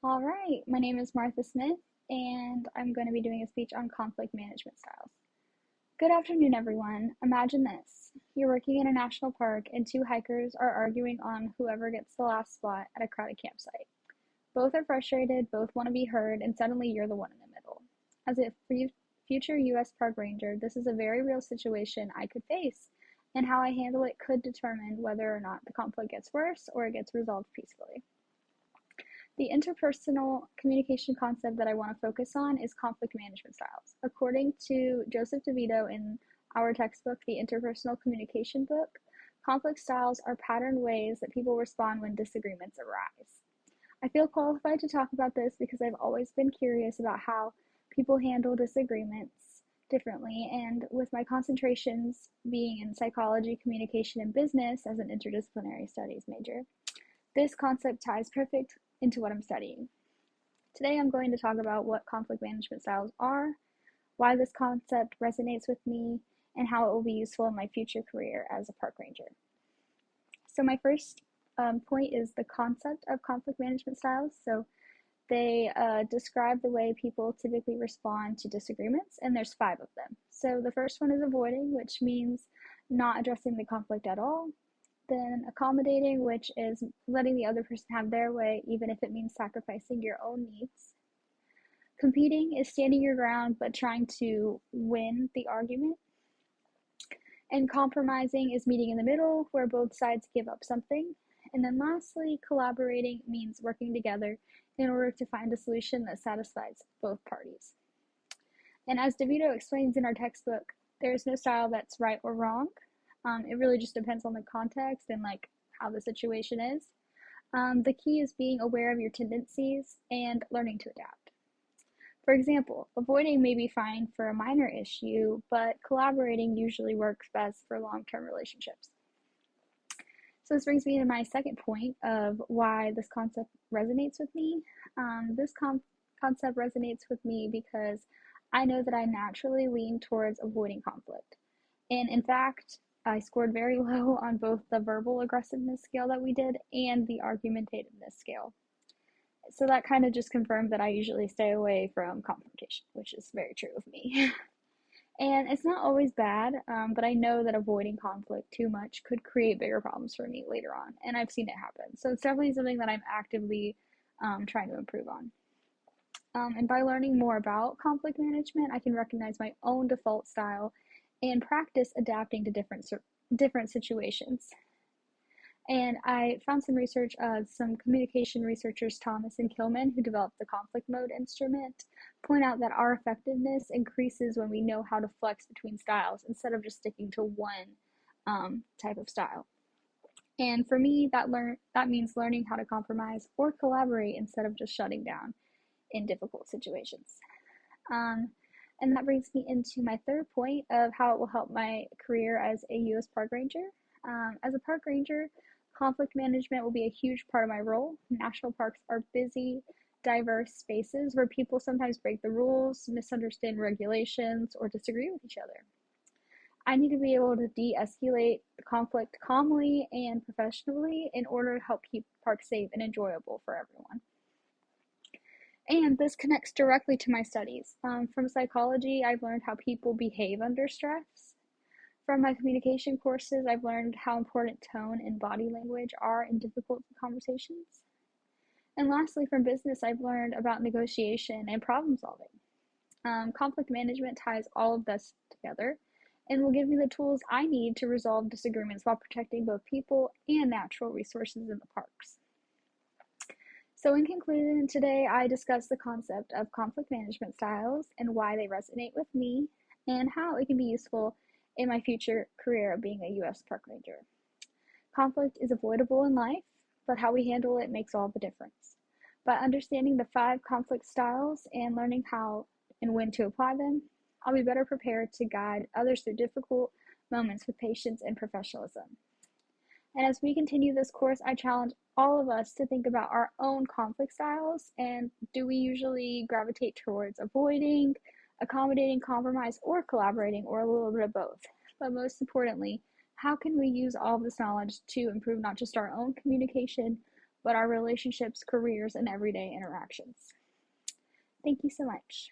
All right, my name is Martha Smith, and I'm going to be doing a speech on conflict management styles. Good afternoon, everyone. Imagine this. You're working in a national park, and two hikers are arguing on whoever gets the last spot at a crowded campsite. Both are frustrated, both want to be heard, and suddenly you're the one in the middle. As a future U.S. park ranger, this is a very real situation I could face, and how I handle it could determine whether or not the conflict gets worse or it gets resolved peacefully. The interpersonal communication concept that I want to focus on is conflict management styles. According to Joseph DeVito in our textbook, the Interpersonal Communication Book, conflict styles are patterned ways that people respond when disagreements arise. I feel qualified to talk about this because I've always been curious about how people handle disagreements differently, and with my concentrations being in psychology, communication, and business as an interdisciplinary studies major, this concept ties perfect into what I'm studying. Today I'm going to talk about what conflict management styles are, why this concept resonates with me, and how it will be useful in my future career as a park ranger. So my first point is the concept of conflict management styles. So they describe the way people typically respond to disagreements, and there's 5 of them. So the first one is avoiding, which means not addressing the conflict at all. Then accommodating, which is letting the other person have their way, even if it means sacrificing your own needs. Competing is standing your ground but trying to win the argument. And compromising is meeting in the middle, where both sides give up something. And then lastly, collaborating means working together in order to find a solution that satisfies both parties. And as DeVito explains in our textbook, there is no style that's right or wrong. It really just depends on the context and like how the situation is. The key is being aware of your tendencies and learning to adapt. For example, avoiding may be fine for a minor issue, but collaborating usually works best for long-term relationships. So this brings me to my second point of why this concept resonates with me. This concept resonates with me because I know that I naturally lean towards avoiding conflict. And in fact, I scored very low on both the verbal aggressiveness scale that we did and the argumentativeness scale. So that kind of just confirmed that I usually stay away from confrontation, which is very true of me. And it's not always bad, but I know that avoiding conflict too much could create bigger problems for me later on, and I've seen it happen. So it's definitely something that I'm actively trying to improve on. And by learning more about conflict management, I can recognize my own default style and practice adapting to different situations. And I found some research, some communication researchers, Thomas and Kilman, who developed the conflict mode instrument, point out that our effectiveness increases when we know how to flex between styles instead of just sticking to one type of style. And for me, that means learning how to compromise or collaborate instead of just shutting down in difficult situations. And that brings me into my third point of how it will help my career as a U.S. park ranger. As a park ranger, conflict management will be a huge part of my role. National parks are busy, diverse spaces where people sometimes break the rules, misunderstand regulations, or disagree with each other. I need to be able to de-escalate the conflict calmly and professionally in order to help keep parks safe and enjoyable for everyone. And this connects directly to my studies. From psychology, I've learned how people behave under stress. From my communication courses, I've learned how important tone and body language are in difficult conversations. And lastly, from business, I've learned about negotiation and problem solving. Conflict management ties all of this together and will give me the tools I need to resolve disagreements while protecting both people and natural resources in the parks. So in conclusion, today I discussed the concept of conflict management styles and why they resonate with me and how it can be useful in my future career of being a U.S. park ranger. Conflict is avoidable in life, but how we handle it makes all the difference. By understanding the 5 conflict styles and learning how and when to apply them, I'll be better prepared to guide others through difficult moments with patience and professionalism. And as we continue this course, I challenge all of us to think about our own conflict styles, and do we usually gravitate towards avoiding, accommodating, compromise, or collaborating, or a little bit of both? But most importantly, how can we use all of this knowledge to improve not just our own communication, but our relationships, careers, and everyday interactions. Thank you so much.